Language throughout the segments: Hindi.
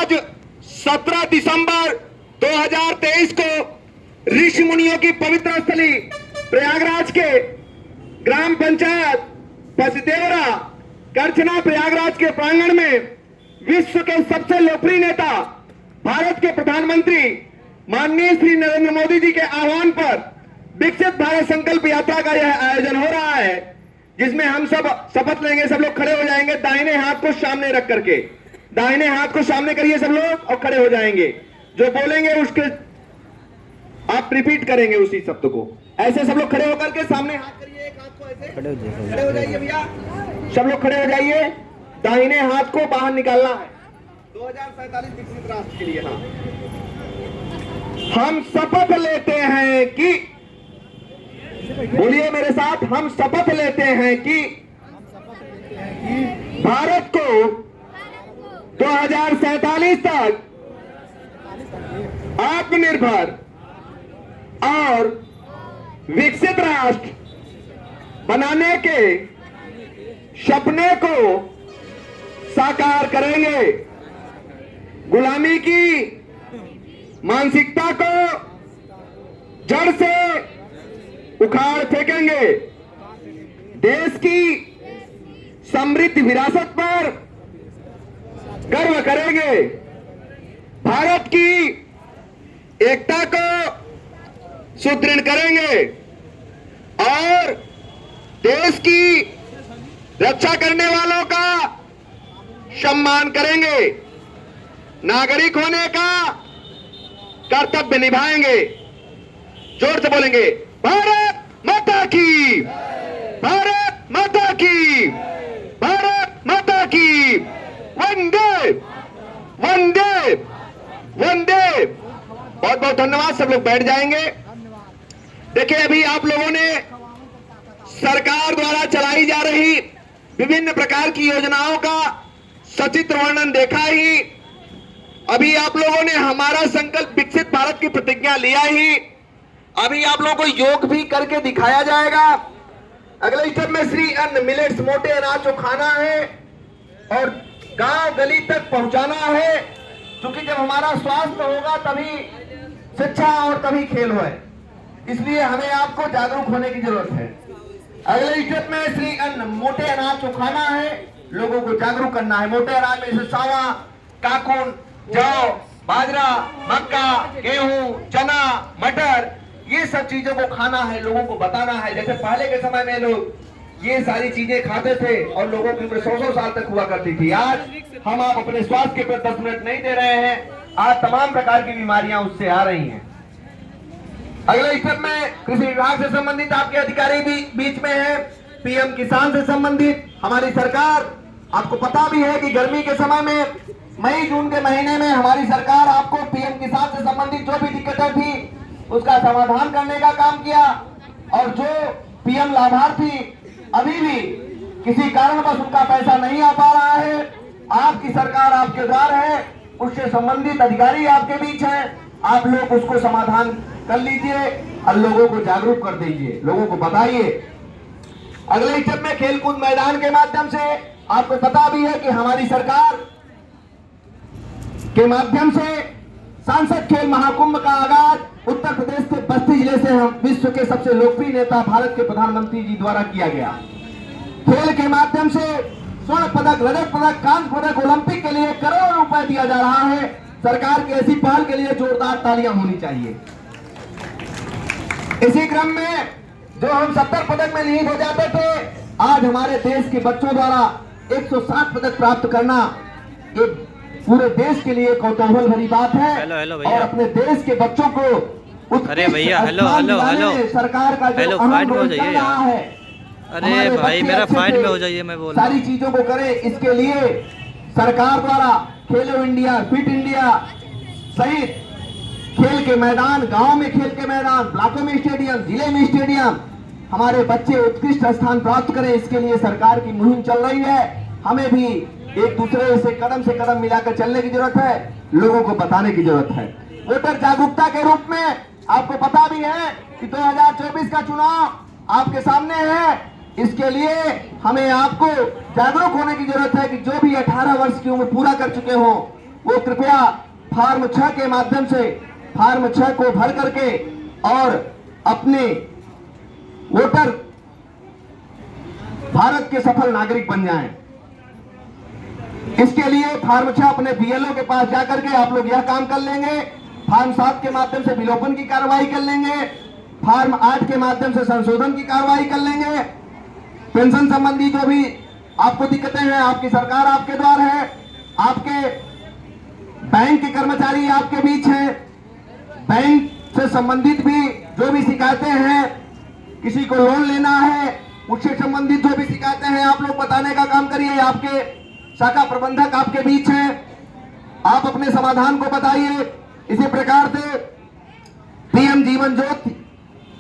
आज 17 दिसंबर 2023 को ऋषि मुनियों की पवित्र स्थली प्रयागराज के ग्राम पंचायत पसदेवरा करछना प्रयागराज के प्रांगण में विश्व के सबसे लोकप्रिय नेता भारत के प्रधानमंत्री माननीय श्री नरेंद्र मोदी जी के आह्वान पर विकसित भारत संकल्प यात्रा का यह आयोजन हो रहा है, जिसमें हम सब शपथ लेंगे। सब लोग खड़े हो जाएंगे, दाहिने हाथ को सामने रख करके, दाहिने हाथ को सामने करिए सब लोग और खड़े हो जाएंगे। जो बोलेंगे उसके आप रिपीट करेंगे उसी शब्द को। ऐसे सब लोग खड़े होकर के सामने हाथ करिए, एक हाथ को ऐसे खड़े हो जाइए भैया, सब लोग खड़े हो जाइए। दाहिने हाथ को बाहर निकालना है 2047 विकसित राष्ट्र के लिए। हम शपथ लेते हैं कि, बोलिए मेरे साथ, हम शपथ लेते हैं कि भारत को 2047 तक आत्मनिर्भर और विकसित राष्ट्र बनाने के सपने को साकार करेंगे। गुलामी की मानसिकता को जड़ से उखाड़ फेंकेंगे। देश की समृद्ध विरासत पर गर्व करेंगे। भारत की एकता को सुदृढ़ करेंगे और देश की रक्षा करने वालों का सम्मान करेंगे। नागरिक होने का कर्तव्य निभाएंगे। जोर से बोलेंगे, भारत माता की, भारत माता की, भारत माता की, वंदे वंदे वंदे। बहुत बहुत धन्यवाद। सब लोग बैठ जाएंगे। देखिए, अभी आप लोगों ने सरकार द्वारा चलाई जा रही विभिन्न प्रकार की योजनाओं का सचित्र वर्णन देखा ही। अभी आप लोगों ने हमारा संकल्प विकसित भारत की प्रतिज्ञा लिया ही। अभी आप लोगों को योग भी करके दिखाया जाएगा। अगले स्टेप में श्री अन्न मिलेट्स मोटे अनाज को खाना है और गांव गली तक पहुंचाना है, क्योंकि जब हमारा स्वास्थ्य होगा तभी शिक्षा और तभी खेल होए। इसलिए हमें आपको जागरूक होने की जरूरत है। अगले स्टेप में श्री अन्न मोटे अनाज को खाना है, लोगों को जागरूक करना है। मोटे अनाज में जैसे सावा, काकुन, जौ, बाजरा, मक्का, गेहूं, चना, मटर, ये सब चीजों को खाना है, लोगों को बताना है। जैसे पहले के समय में लोग ये सारी चीजें खाते थे और लोगों की उम्र 100-100 साल तक हुआ करती थी। आज हम आप अपने स्वास्थ्य के प्रति 10 मिनट नहीं दे रहे हैं। आज तमाम प्रकार की बीमारियां उससे आ रही हैं। अगले स्टेप में कृषि विभाग से संबंधित आपके अधिकारी भी बीच में है। पीएम किसान से संबंधित हमारी सरकार, आपको पता भी है कि गर्मी के समय में मई जून के महीने में हमारी सरकार आपको पीएम किसान से संबंधित जो भी दिक्कतें थी उसका समाधान करने का काम किया। और जो पीएम लाभार्थी अभी भी किसी कारणवश उनका पैसा नहीं आ पा रहा है, आपकी सरकार आपके द्वार है, उससे संबंधित अधिकारी आपके बीच है। आप लोग उसको समाधान कर लीजिए और लोगों को जागरूक कर दीजिए, लोगों को बताइए। अगले स्टेप में खेलकूद मैदान के माध्यम से आपको पता भी है कि हमारी सरकार के माध्यम से सांसद खेल महाकुंभ का आगाज उत्तर प्रदेश के बस्ती जिले से हम विश्व के सबसे लोकप्रिय नेता भारत के प्रधानमंत्री जी द्वारा किया गया। खेल के माध्यम से स्वर्ण पदक, रजत पदक, कांस्य पदक, ओलंपिक के लिए करोड़ों रुपए दिया जा रहा है। सरकार की ऐसी पहल के लिए जोरदार तालियां होनी चाहिए। इसी क्रम में जो हम 70 पदक में निहित हो जाते थे, आज हमारे देश के बच्चों द्वारा 160 पदक प्राप्त करना एक पूरे देश के लिए कौतूहल भरी बात है। हेलो और अपने देश के बच्चों को अरे भैया हेलो सरकार का जो फाइट में हो चल जाइए रहा है। अरे भाई मेरा फाइट में हो जाइए, मैं बोल सारी चीजों को करे। इसके लिए सरकार द्वारा खेलो इंडिया, फिट इंडिया सहित खेल के मैदान, गांव में खेल के मैदान, ब्लॉकों में स्टेडियम, जिले में स्टेडियम, हमारे बच्चे उत्कृष्ट स्थान प्राप्त करें, इसके लिए सरकार की मुहिम चल रही है। हमें भी एक दूसरे से कदम मिलाकर चलने की जरूरत है, लोगों को बताने की जरूरत है। वोटर जागरूकता के रूप में आपको पता भी है कि 2024 का चुनाव आपके सामने है। इसके लिए हमें आपको जागरूक होने की जरूरत है कि जो भी 18 वर्ष की उम्र पूरा कर चुके हो वो कृपया फॉर्म 6 के माध्यम से फॉर्म 6 को भर करके और अपने वोटर भारत के सफल नागरिक बन जाएं। इसके लिए फॉर्म 6 अपने बीएलओ के पास जाकर के आप लोग यह काम कर लेंगे। फॉर्म 7 के माध्यम से विलोपन की कार्रवाई कर लेंगे। फॉर्म 8 के माध्यम से संशोधन की कार्रवाई कर लेंगे। पेंशन संबंधी जो भी आपको दिक्कतें हैं, आपकी सरकार आपके द्वार है, आपके बैंक के कर्मचारी आपके बीच हैं, बैंक से संबंधित भी जो भी शिकायतें हैं, किसी को लोन लेना है उससे संबंधित जो भी शिकायतें हैं आप लोग बताने का काम करिए। आपके शाखा प्रबंधक आपके बीच हैं, आप अपने समाधान को बताइए। इसी प्रकार से PM Jeevan Jyoti,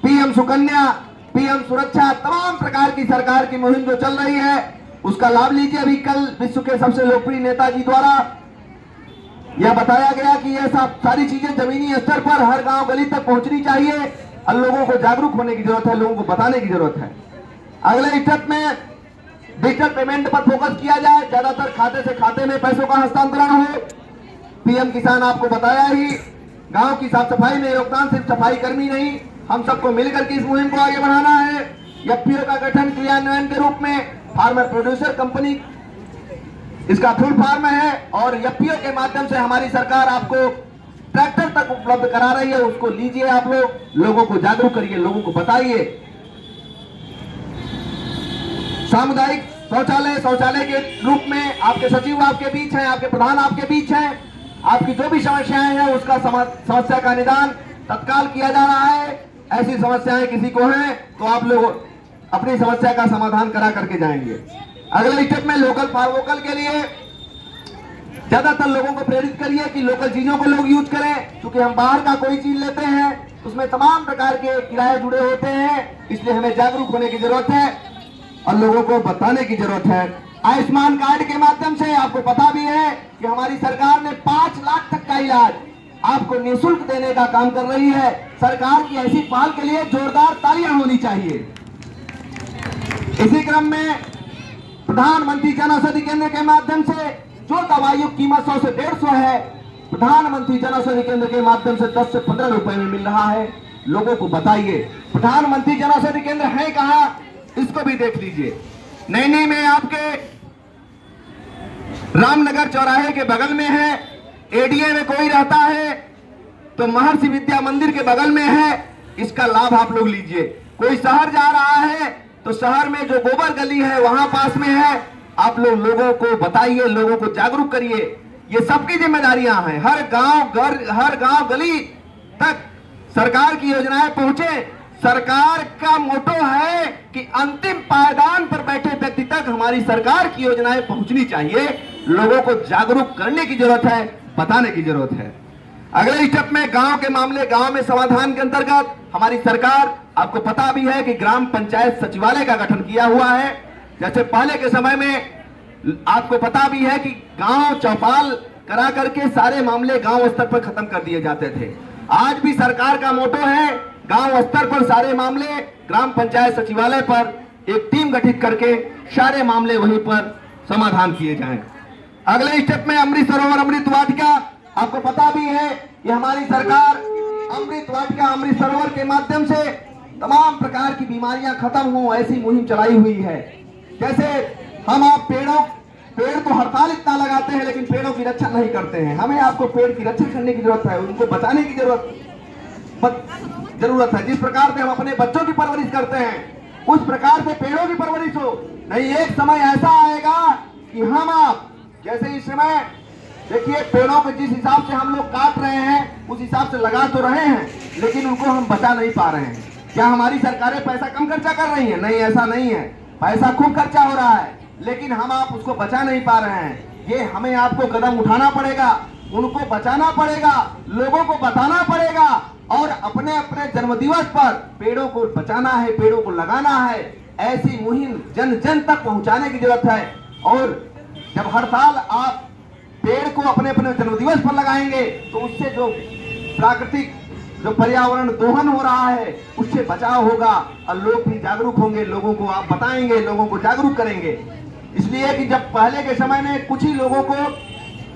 PM Sukanya, PM सुरक्षा, तमाम प्रकार की सरकार की मुहिम जो चल रही है उसका लाभ लीजिए। अभी कल विश्व के सबसे लोकप्रिय नेताजी द्वारा यह बताया गया कि यह सब सारी चीजें जमीनी स्तर पर हर गांव गली तक पहुंचनी चाहिए और लोगों को जागरूक होने की जरूरत है, लोगों को बताने की जरूरत है। अगले स्टेप में डिजिटल पेमेंट पर फोकस किया जाए, ज्यादातर खाते से खाते में पैसों का हस्तांतरण हो। पीएम किसान आपको बताया ही, गांव की साफ सफाई में योगदान सिर्फ सफाई कर्मी नहीं, हम सबको मिलकर के इस मुहिम को आगे बढ़ाना है। एफपीओ का गठन क्रियान्वयन के रूप में फार्मर प्रोड्यूसर कंपनी इसका फुल फॉर्म है और एफपीओ के माध्यम से हमारी सरकार आपको ट्रैक्टर तक उपलब्ध करा रही है, उसको लीजिए आप लोग, लोगों को जागरूक करिए, लोगों को बताइए। सामुदायिक शौचालय के रूप में आपके सचिव आपके बीच हैं, आपके प्रधान आपके बीच हैं, आपकी जो भी समस्याएं हैं उसका समस्या का निदान तत्काल किया जा रहा है। ऐसी समस्याएं किसी को हैं तो आप लोग अपनी समस्या का समाधान करा करके जाएंगे। अगले स्टेप में लोकल फॉर वोकल के लिए ज्यादातर लोगों को प्रेरित करिए कि लोकल चीजों को लोग यूज करें, क्योंकि हम बाहर का कोई चीज लेते हैं उसमें तमाम प्रकार के किराए जुड़े होते हैं, इसलिए हमें जागरूक होने की जरूरत है और लोगों को बताने की जरूरत है। आयुष्मान कार्ड के माध्यम से आपको पता भी है कि हमारी सरकार ने 5 लाख तक का इलाज आपको निःशुल्क देने का काम कर रही है। सरकार की ऐसी पहल के लिए जोरदार तालियां होनी चाहिए। इसी क्रम में प्रधानमंत्री जन औषधि केंद्र के माध्यम से जो दवाइयों की कीमत 100 से 150 है, प्रधानमंत्री जन औषधि केंद्र के माध्यम से 10 से 15 रुपए में मिल रहा है। लोगों को बताइए प्रधानमंत्री जन औषधि केंद्र है कहां, इसको भी देख लीजिए। नैनी में आपके रामनगर चौराहे के बगल में है, एडीए में कोई रहता है तो महर्षि विद्या मंदिर के बगल में है, इसका लाभ आप लोग लीजिए। कोई शहर जा रहा है तो शहर में जो गोबर गली है वहां पास में है, आप लोग लोगों को बताइए, लोगों को जागरूक करिए। ये सबकी जिम्मेदारियां हैं, हर गांव गली तक सरकार की योजनाएं पहुंचे। सरकार का मोटो है कि अंतिम पायदान पर बैठे व्यक्ति तक हमारी सरकार की योजनाएं पहुंचनी चाहिए। लोगों को जागरूक करने की जरूरत है, बताने की जरूरत है। अगले स्टेप में गांव के मामले, गांव में समाधान के अंतर्गत हमारी सरकार, आपको पता भी है कि ग्राम पंचायत सचिवालय का गठन किया हुआ है। जैसे पहले के समय में आपको पता भी है कि गांव चौपाल करा करके सारे मामले गांव स्तर पर खत्म कर दिए जाते थे। आज भी सरकार का मोटो है गांव स्तर पर सारे मामले ग्राम पंचायत सचिवालय पर एक टीम गठित करके सारे मामले वहीं पर समाधान किए जाएं। अगले स्टेप में अमृत सरोवर, अमृत वाटिका, आपको पता भी है कि हमारी सरकार अमृत वाटिका, अमृत सरोवर के माध्यम से तमाम प्रकार की बीमारियां खत्म हो ऐसी मुहिम चलाई हुई है। जैसे हम आप पेड़ तो हड़ताल इतना लगाते हैं लेकिन पेड़ों की रक्षा नहीं करते हैं। हमें आपको पेड़ की रक्षा करने की जरूरत है, उनको बचाने की जरूरत है। जिस प्रकार से हम अपने बच्चों की परवरिश करते हैं उस प्रकार से पेड़ों की परवरिश हो। नहीं, एक समय ऐसा आएगा कि हम आप जैसे इस समय देखिए पेड़ों को जिस हिसाब से हम लोग काट रहे हैं उस हिसाब से लगा तो रहे हैं लेकिन उनको हम बचा नहीं पा रहे हैं। क्या हमारी सरकारें पैसा कम खर्चा कर रही हैं? नहीं, ऐसा नहीं है, पैसा खूब खर्चा हो रहा है लेकिन हम आप उसको बचा नहीं पा रहे हैं। ये हमें आपको कदम उठाना पड़ेगा, उनको बचाना पड़ेगा, लोगों को बताना पड़ेगा और अपने अपने जन्मदिवस पर पेड़ों को बचाना है, पेड़ों को लगाना है। ऐसी मुहिम जन जन तक पहुंचाने की जरूरत है। और जब हर साल आप पेड़ को अपने अपने जन्मदिवस पर लगाएंगे तो उससे जो प्राकृतिक जो पर्यावरण दोहन हो रहा है उससे बचाव होगा और लोग भी जागरूक होंगे, लोगों को आप बताएंगे, लोगों को जागरूक करेंगे। इसलिए कि जब पहले के समय में कुछ ही लोगों को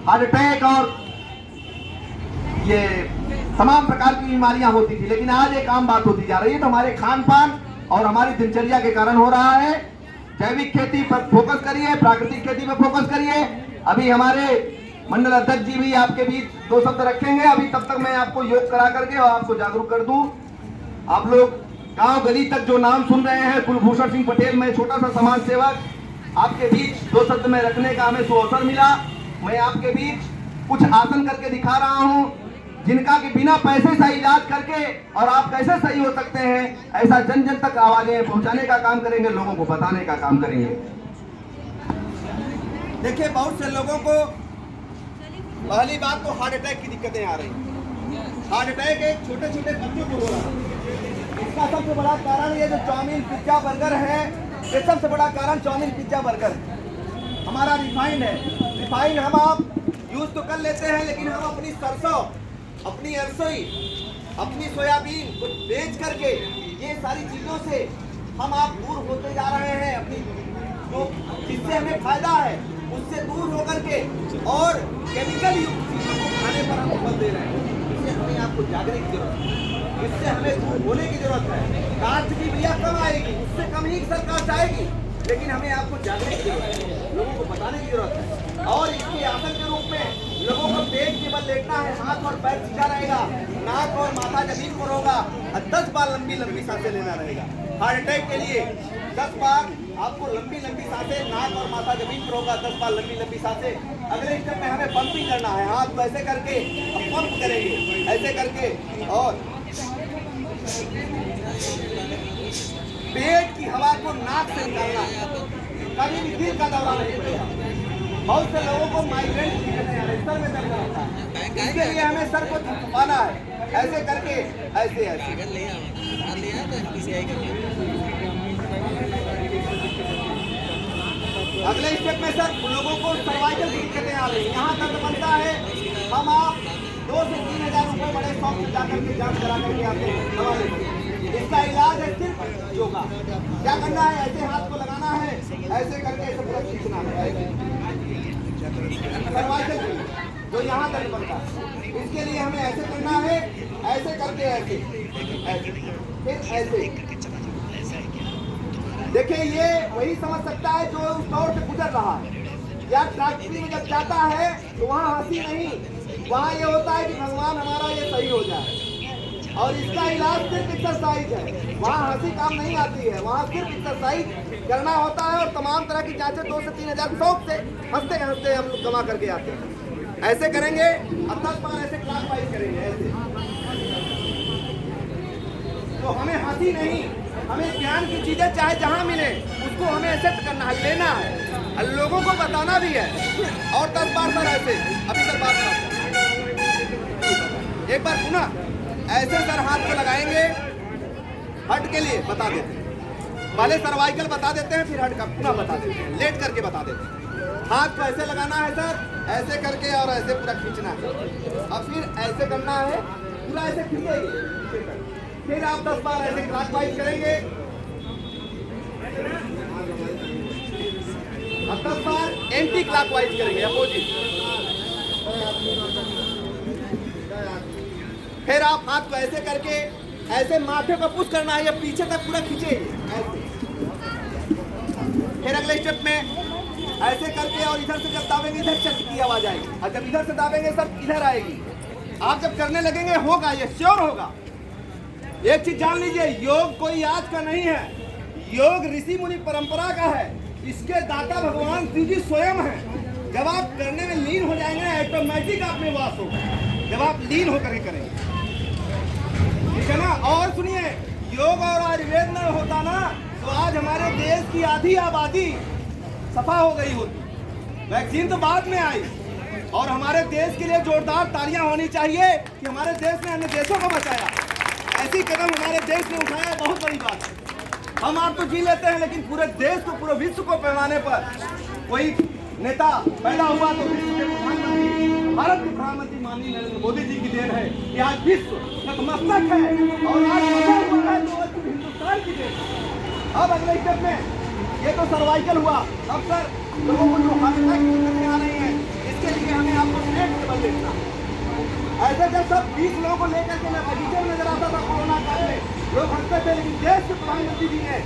हार्ट अटैक और ये तमाम प्रकार की बीमारियां होती थी, लेकिन आज एक आम बात होती जा रही है। तो हमारे खान पान और हमारी दिनचर्या के कारण हो रहा है। जैविक खेती पर फोकस करिए, प्राकृतिक खेती पर फोकस करिए। अभी हमारे मंडल अध्यक्ष जी भी आपके बीच 2 शब्द रखेंगे। अभी तब तक मैं आपको योग करा करके और आपको जागरूक कर दूं। आप लोग गांव गली तक जो नाम सुन रहे हैं, कुलभूषण सिंह पटेल, मैं छोटा सा समाज सेवक, आपके बीच 2 शब्द में रखने का हमें सुअवसर मिला। मैं आपके बीच कुछ आसन करके दिखा रहा हूं, जिनका कि बिना पैसे से इलाज करके और आप कैसे सही हो सकते हैं, ऐसा जन जन तक आवाजें पहुंचाने का काम करेंगे, लोगों को बताने का काम करेंगे। देखिए, बहुत से लोगों को पहली बात तो हार्ट अटैक की दिक्कतें आ रही। हार्ट अटैक एक छोटे छोटे बच्चों को हो रहा है। इसका सबसे बड़ा कारण ये जो चाउमीन पिज्जा बर्गर है, ये सबसे बड़ा कारण चाउमीन पिज्जा बर्गर है। हमारा रिफाइंड है। रिफाइंड हम आप यूज तो कर लेते हैं, लेकिन हम अपनी सरसों, अपनी अरसोई, अपनी सोयाबीन को बेच करके ये सारी चीजों से हम आप दूर होते जा रहे हैं। अपनी जो जिससे हमें फायदा है उससे दूर होकर के और केमिकल युक्त चीजों को खाने पर हम बल दे रहे हैं। इससे हमें आपको जागने की जरूरत है, इससे हमें दूर होने की जरूरत है। कास्ट की बिया कम आएगी, उससे कम ही सरकार चाहेगी, लेकिन हमें आपको जागने की जरूरत है, लोगों को बताने की जरूरत है। और इसके आसन के रूप में लोगों को पेट के बल लेटना है, हाथ और पैर सीधा रहेगा, नाक और माथा जमीन पर होगा और 10 बार लंबी लंबी सांसें लेना रहेगा। हार्ट अटैक के लिए 10 बार आपको लंबी लंबी सांसें, नाक और माथा जमीन पर होगा, 10 बार लंबी लंबी सांसें। अगले स्टेप में हमें पंपिंग करना है, हाथ को ऐसे करके हम पंप करेंगे, ऐसे करके, और पेट की हवा को नाक से निकालना है। कभी भी दिल का दौरा नहीं पड़ेगा। बहुत से लोगों को माइग्रेन की दिक्कतें आ रही है, सर में दर्द रहता है, इसके लिए हमें सर को थपथपाना है, ऐसे करके, ऐसे ऐसे। अगले स्टेप में सर लोगों को सर्वाइकल की दिक्कतें आ रही है, यहाँ दर्द बनता है, हम आप 2 से 3 हज़ार रुपए बड़े शॉप से जाकर के जांच करा करके आते हैं, दवा लेते हैं। इसका इलाज है सिर्फ योगा। क्या करना है, ऐसे हाथ को लगाना है, ऐसे करके ऐसे पूरा खींचना है, सर्वाइकल जो यहाँ दर्द बनता है, इसके लिए हमें ऐसे करना है, ऐसे करके ऐसे, फिर ऐसे। देखिए, ये वही समझ सकता है जो उस दौर से गुजर रहा है। या ट्रैक्टरी में जब जाता है तो वहाँ हंसी नहीं, वहाँ ये होता है कि भगवान हमारा ये सही हो जाए। और इसका इलाज सिर्फ एक्सरसाइज है, वहाँ हंसी काम नहीं आती है, वहाँ सिर्फ एक्सरसाइज करना होता है। और तमाम तरह की जांचें 2 से 3 हज़ार शौक से हंसते हंसते हम लोग जमा करके आते हैं। ऐसे करेंगे और 10 बार ऐसे क्लॉकवाइज करेंगे, ऐसे। तो हमें हंसी नहीं, हमें ज्ञान की चीजें चाहे जहाँ मिले उसको हमें एक्सेप्ट करना है, लेना है और लोगों को बताना भी है। और 10 बार सर ऐसे, अभी सर बात करते एक बार पुनः ऐसे सर हाथ को लगाएंगे, हट के लिए बता देते हैं, पहले सर्वाइकल बता देते हैं, फिर हट का पुनः बता देते हैं, लेट करके बता देते हैं। हाथ को ऐसे लगाना है सर, ऐसे करके और ऐसे पूरा खींचना है, और फिर ऐसे करना है, पूरा ऐसे खींचेंगे। फिर आप 10 बार ऐसे क्लॉकवाइज करेंगे और 10 बार एंटी क्लॉकवाइज करेंगे, अपोजिट। फिर आप हाथ को ऐसे करके ऐसे माथे को पुश करना है, ये पीछे तक पूरा खींचेंगे ऐसे। फिर अगले स्टेप में ऐसे करके और इधर से जब दाबेंगे इधर चक की आवाज आएगी, और जब इधर से दाबेंगे सब इधर आएगी। आप जब करने लगेंगे होगा, ये श्योर होगा। एक चीज जान लीजिए, योग कोई आज का नहीं है, योग ऋषि मुनि परंपरा का है। इसके दाता भगवान श्री जी स्वयं है। जब आप करने में लीन हो जाएंगे, ऑटोमेटिक आप में वास होगा, जब आप लीन होकर के करेंगे, ठीक है ना। और सुनिए, योग और आयुर्वेद न होता ना तो आज हमारे देश की आधी आबादी सफा हो गई होती। वैक्सीन तो बाद में आई, और हमारे देश के लिए जोरदार तालियां होनी चाहिए कि हमारे देश ने अन्य देशों को बचाया। ऐसी कदम हमारे देश ने उठाया, बहुत बड़ी बात है। हम आप तो जी लेते हैं, लेकिन पूरे देश को, पूरे विश्व को पैमाने पर कोई नेता पैदा हुआ तो विश्व के प्रधानमंत्री, भारत के प्रधानमंत्री माननीय नरेंद्र मोदी जी की देन है कि आज विश्व नतमस्तक है और आज हुआ है तो हिंदुस्तान की देन। अब अगले स्टेप में ये तो सर्वाइकल हुआ, अब सर लोगों को जो हार्ट अटैक की दिक्कतें आ रही हैं, इसके लिए हमें आपको पेट के बल देखना, ऐसे जब सब 20 लोगों को लेकर के मैं बगीचे में नजर आता था कोरोना काल में, लोग हंसते थे, लेकिन देश के प्रधानमंत्री जी ने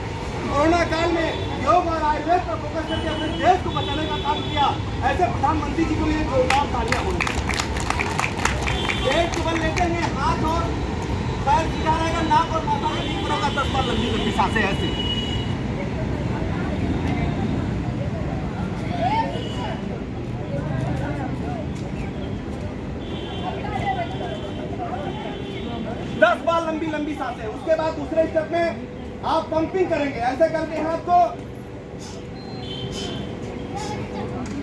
कोरोना काल में योग और आयुर्वेद पर फोकस करके अपने देश को बचाने का काम किया। ऐसे प्रधानमंत्री जी को लिए जोरदार तालियां होंगी। पेट को बल लेते हैं, हाथ और पैर सीधा रहेगा, नाक और माथा के नीचे होगा, 10 बार लंबी लंबी सांसें ऐसे। लंबी लंबी सांसें। उसके बाद दूसरे स्टेप में आप पंपिंग करेंगे, ऐसे करके हाथ को।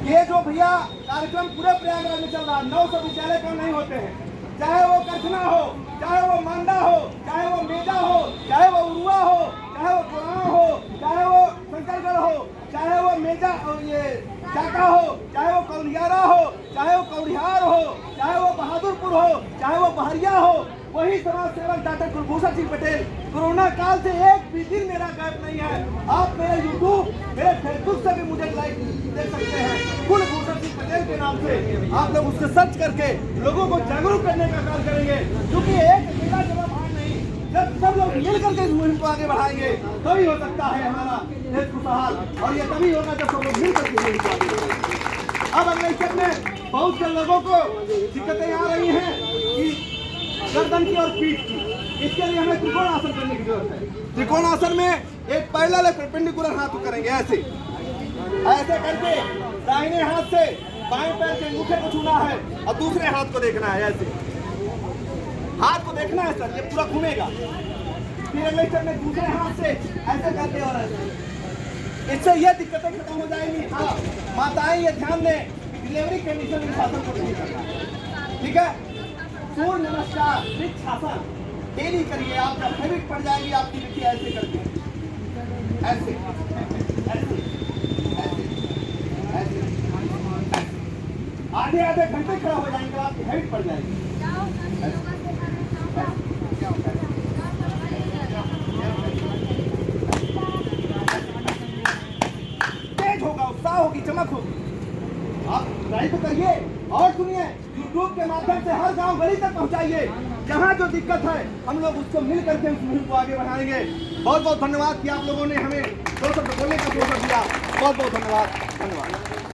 ये जो भैया कार्यक्रम पूरे प्रयागराज में चल रहा है, 900 विद्यालय कम नहीं होते हैं, चाहे वो करछना हो, चाहे वो मांडा हो, चाहे वो मेजा हो, चाहे वो उरुआ हो, चाहे वो कुरान हो, चाहे वो शंकरगढ़ हो, चाहे वो मेजा ये चाका हो, चाहे वो कौलियारा हो, चाहे वो कौड़िहार हो, चाहे वो बहादुरपुर हो, चाहे वो बहरिया हो, वही समाज सेवक डॉक्टर कुलभूषण सिंह पटेल। कोरोना काल से एक भी दिन मेरा गैप नहीं है। आप मेरे यूट्यूब, मेरे फेसबुक से भी मुझे लाइक देख सकते हैं, कुलभूषण सिंह पटेल के नाम से। आप लोग उससे सर्च करके लोगों को जागरूक करने का काम करेंगे, क्योंकि एक अकेला जवाब हार नहीं, जब सब लोग मिल करके इस मुहिम को आगे बढ़ाएंगे तभी हो सकता है हमारा देश खुशहाल, और ये तभी होगा जब सब लोग मिल करके मुहिम को आगे बढ़ाएंगे। अब अगले स्टेप में बहुत से लोगों को दिक्कतें आ रही हैं कि गर्दन की और पीठ की, इसके लिए हमें त्रिकोण आसन करने की जरूरत है। त्रिकोण आसन में एक पैरेलल परपेंडिकुलर हाथ को करेंगे, ऐसे ऐसे करके दाहिने हाथ से बाएं पैर के अंगूठे को छूना है और दूसरे हाथ को देखना है, ऐसे हाथ को देखना है सर, ये पूरा घूमेगा। फिर अगले स्टेप में दूसरे हाथ से ऐसे करके और ऐसे, इससे ये दिक्कतें खत्म हो जाएंगी। हाँ, माताएं ये ध्यान दें, डिलीवरी कंडीशन में शासन को नहीं करना, ठीक है। सूर्य नमस्कार, वृक्षासन डेली करिए, आपका हैबिट पड़ जाएगी आपकी। देखिए ऐसे करके, ऐसे ऐसे ऐसे ऐसे आधे आधे घंटे खड़ा हो जाएंगे, आपकी हैबिट पड़ जाएगी। तेज होगा, उत्साह होगी, चमक होगी। आप ट्राई तो करिए और सुनिए, यूट्यूब के माध्यम से हर गांव गली तक पहुंचाइए। जहां जो दिक्कत है हम लोग उसको मिल करके उस मुहिम को आगे बढ़ाएंगे। बहुत बहुत धन्यवाद कि आप लोगों ने हमें 2 शब्द बोलने का अवसर दिया। बहुत बहुत धन्यवाद।